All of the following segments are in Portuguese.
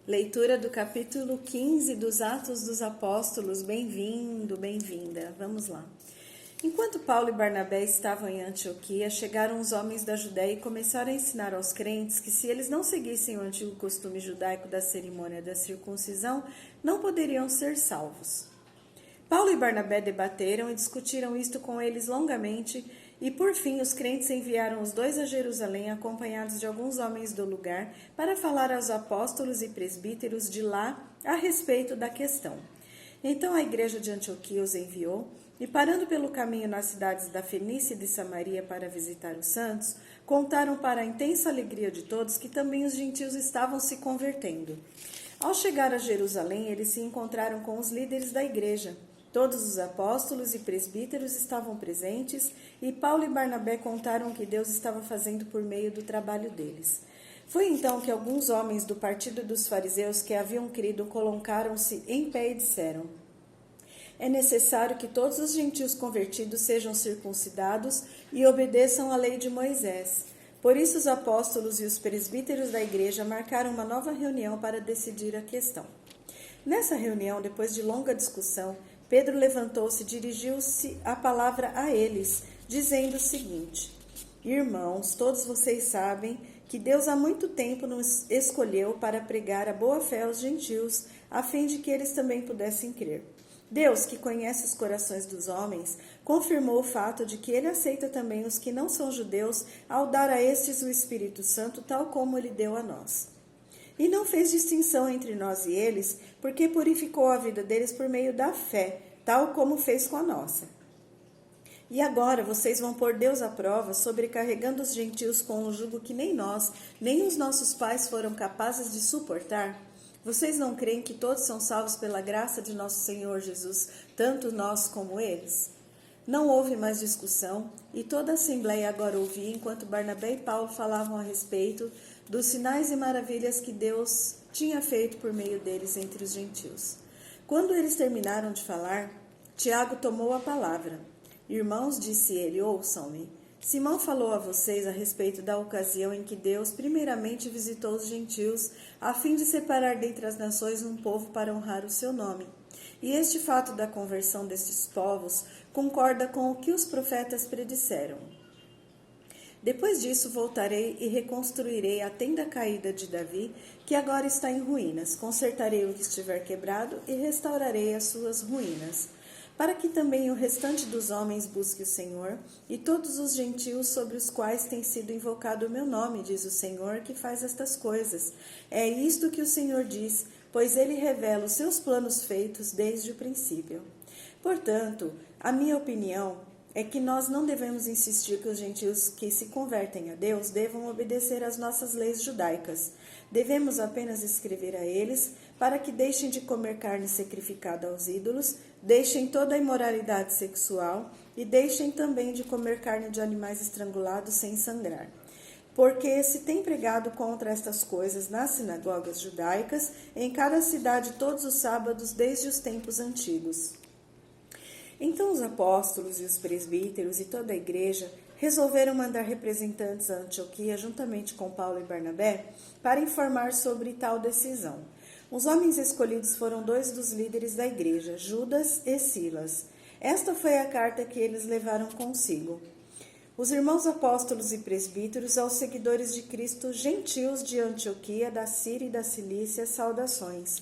Leitura do capítulo 15 dos Atos dos Apóstolos. Bem-vindo, bem-vinda. Vamos lá. Enquanto Paulo e Barnabé estavam em Antioquia, chegaram os homens da Judéia e começaram a ensinar aos crentes que se eles não seguissem o antigo costume judaico da cerimônia da circuncisão, não poderiam ser salvos. Paulo e Barnabé debateram e discutiram isto com eles longamente, e por fim os crentes enviaram os dois a Jerusalém, acompanhados de alguns homens do lugar, para falar aos apóstolos e presbíteros de lá a respeito da questão. Então a igreja de Antioquia os enviou, e parando pelo caminho nas cidades da Fenícia e de Samaria para visitar os santos, contaram para a intensa alegria de todos que também os gentios estavam se convertendo. Ao chegar a Jerusalém, eles se encontraram com os líderes da igreja. Todos os apóstolos e presbíteros estavam presentes e Paulo e Barnabé contaram o que Deus estava fazendo por meio do trabalho deles. Foi então que alguns homens do partido dos fariseus que haviam crido colocaram-se em pé e disseram: é necessário que todos os gentios convertidos sejam circuncidados e obedeçam à lei de Moisés. Por isso os apóstolos e os presbíteros da igreja marcaram uma nova reunião para decidir a questão. Nessa reunião, depois de longa discussão, Pedro levantou-se e dirigiu-se a palavra a eles, dizendo o seguinte: irmãos, todos vocês sabem que Deus há muito tempo nos escolheu para pregar a boa-fé aos gentios, a fim de que eles também pudessem crer. Deus, que conhece os corações dos homens, confirmou o fato de que ele aceita também os que não são judeus ao dar a estes o Espírito Santo, tal como ele deu a nós. E não fez distinção entre nós e eles, porque purificou a vida deles por meio da fé, tal como fez com a nossa. E agora vocês vão pôr Deus à prova, sobrecarregando os gentios com um jugo que nem nós, nem os nossos pais foram capazes de suportar? Vocês não creem que todos são salvos pela graça de nosso Senhor Jesus, tanto nós como eles? Não houve mais discussão, e toda a assembleia agora ouvia, enquanto Barnabé e Paulo falavam a respeito dos sinais e maravilhas que Deus tinha feito por meio deles entre os gentios. Quando eles terminaram de falar, Tiago tomou a palavra. Irmãos, disse ele, ouçam-me. Simão falou a vocês a respeito da ocasião em que Deus primeiramente visitou os gentios, a fim de separar dentre as nações um povo para honrar o seu nome. E este fato da conversão destes povos concorda com o que os profetas predisseram. Depois disso voltarei e reconstruirei a tenda caída de Davi, que agora está em ruínas. Consertarei o que estiver quebrado e restaurarei as suas ruínas, para que também o restante dos homens busque o Senhor, e todos os gentios sobre os quais tem sido invocado o meu nome, diz o Senhor, que faz estas coisas. É isto que o Senhor diz, pois ele revela os seus planos feitos desde o princípio. Portanto, a minha opinião é que nós não devemos insistir que os gentios que se convertem a Deus devam obedecer às nossas leis judaicas. Devemos apenas escrever a eles para que deixem de comer carne sacrificada aos ídolos, deixem toda a imoralidade sexual e deixem também de comer carne de animais estrangulados sem sangrar. Porque se tem pregado contra estas coisas nas sinagogas judaicas, em cada cidade todos os sábados desde os tempos antigos. Então os apóstolos e os presbíteros e toda a igreja resolveram mandar representantes a Antioquia juntamente com Paulo e Barnabé para informar sobre tal decisão. Os homens escolhidos foram dois dos líderes da igreja, Judas e Silas. Esta foi a carta que eles levaram consigo. Os irmãos apóstolos e presbíteros aos seguidores de Cristo, gentios de Antioquia, da Síria e da Cilícia, saudações.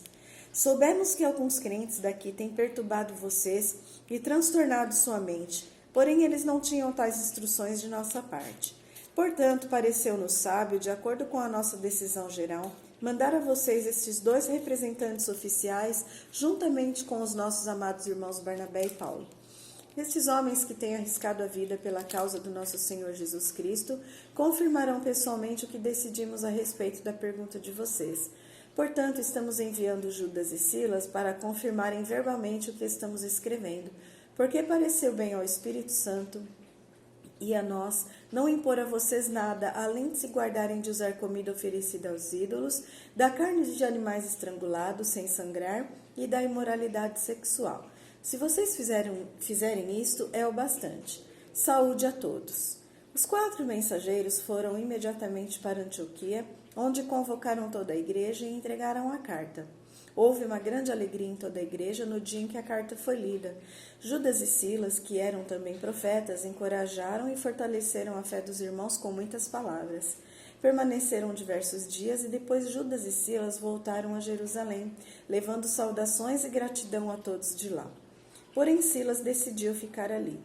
Soubemos que alguns crentes daqui têm perturbado vocês e transtornado sua mente, porém eles não tinham tais instruções de nossa parte. Portanto, pareceu-nos sábio, de acordo com a nossa decisão geral, mandar a vocês estes dois representantes oficiais, juntamente com os nossos amados irmãos Barnabé e Paulo. Estes homens que têm arriscado a vida pela causa do nosso Senhor Jesus Cristo, confirmarão pessoalmente o que decidimos a respeito da pergunta de vocês. Portanto, estamos enviando Judas e Silas para confirmarem verbalmente o que estamos escrevendo, porque pareceu bem ao Espírito Santo e a nós não impor a vocês nada, além de se guardarem de usar comida oferecida aos ídolos, da carne de animais estrangulados sem sangrar e da imoralidade sexual. Se vocês fizerem isto, é o bastante. Saúde a todos. Os 4 mensageiros foram imediatamente para Antioquia, onde convocaram toda a igreja e entregaram a carta. Houve uma grande alegria em toda a igreja no dia em que a carta foi lida. Judas e Silas, que eram também profetas, encorajaram e fortaleceram a fé dos irmãos com muitas palavras. Permaneceram diversos dias e depois Judas e Silas voltaram a Jerusalém, levando saudações e gratidão a todos de lá. Porém Silas decidiu ficar ali.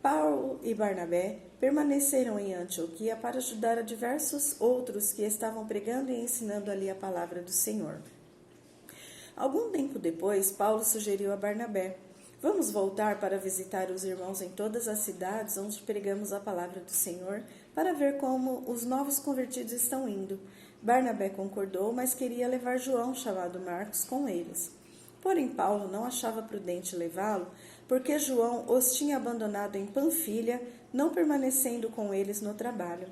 Paulo e Barnabé permaneceram em Antioquia para ajudar a diversos outros que estavam pregando e ensinando ali a palavra do Senhor. Algum tempo depois, Paulo sugeriu a Barnabé: vamos voltar para visitar os irmãos em todas as cidades onde pregamos a palavra do Senhor, para ver como os novos convertidos estão indo. Barnabé concordou, mas queria levar João, chamado Marcos, com eles. Porém, Paulo não achava prudente levá-lo, porque João os tinha abandonado em Panfilha, não permanecendo com eles no trabalho.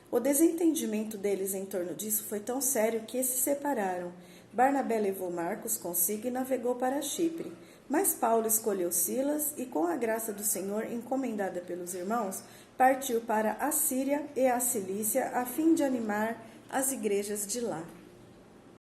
O desentendimento deles em torno disso foi tão sério que se separaram. Barnabé levou Marcos consigo e navegou para Chipre. Mas Paulo escolheu Silas e, com a graça do Senhor encomendada pelos irmãos, partiu para a Síria e a Cilícia a fim de animar as igrejas de lá.